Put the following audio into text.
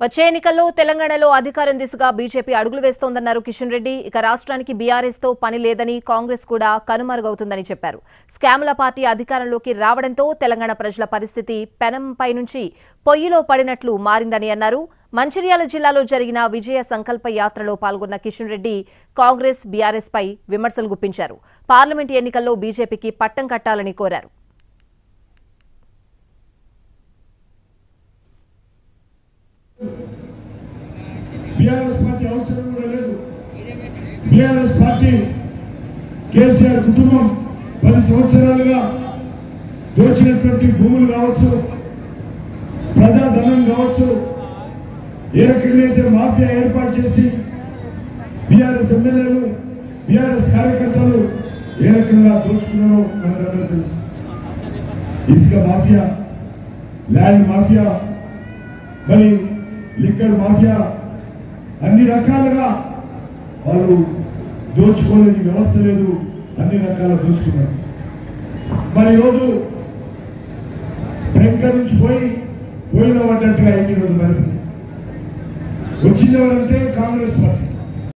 వచ్చే ఎన్నికల్లో తెలంగాణలో అధికారం దిశగా బీజేపీ అడుగులు వేస్తోందన్నారు కిషన్ రెడ్డి. ఇక రాష్ట్రానికి బీఆర్ఎస్ తో పని లేదని, కాంగ్రెస్ కూడా కనుమరుగవుతుందని చెప్పారు. స్కాముల పార్టీ అధికారంలోకి రావడంతో తెలంగాణ ప్రజల పరిస్థితి పెనంపై నుంచి పొయ్యిలో పడినట్లు మారిందని అన్నారు. మంచిర్యాల జిల్లాలో జరిగిన విజయ సంకల్ప యాత్రలో పాల్గొన్న కిషన్ రెడ్డి కాంగ్రెస్, బీఆర్ఎస్ పై విమర్శలు గుప్పించారు. పార్లమెంట్ ఎన్నికల్లో బీజేపీకి పట్టం కట్టాలని కోరారు. బీఆర్ఎస్ పార్టీ అవసరం కూడా లేదు. బీఆర్ఎస్ పార్టీ కేసీఆర్ కుటుంబం 10 సంవత్సరాలుగా దోచినటువంటి భూములు కావచ్చు, ప్రజాధనం కావచ్చు, ఏ రకంగా అయితే మాఫియా ఏర్పాటు చేసి బీఆర్ఎస్ ఎమ్మెల్యేలు, బీఆర్ఎస్ కార్యకర్తలు ఏ రకంగా దోచుకున్నారో మనకందరూ తెలుసు. ఇసుక మాఫియా, ల్యాండ్ మాఫియా, మరి లిక్కర్ మాఫియా, అన్ని రకాలుగా వాళ్ళు దోచుకోలేని వ్యవస్థ లేదు, అన్ని రకాల దోచుకున్నారు. మరి ఈరోజు బ్యాంకర్ నుంచి పోయిన పడ్డట్టుగా ఎన్ని రోజులు మరి వచ్చింది ఎవరంటే కాంగ్రెస్ పార్టీ.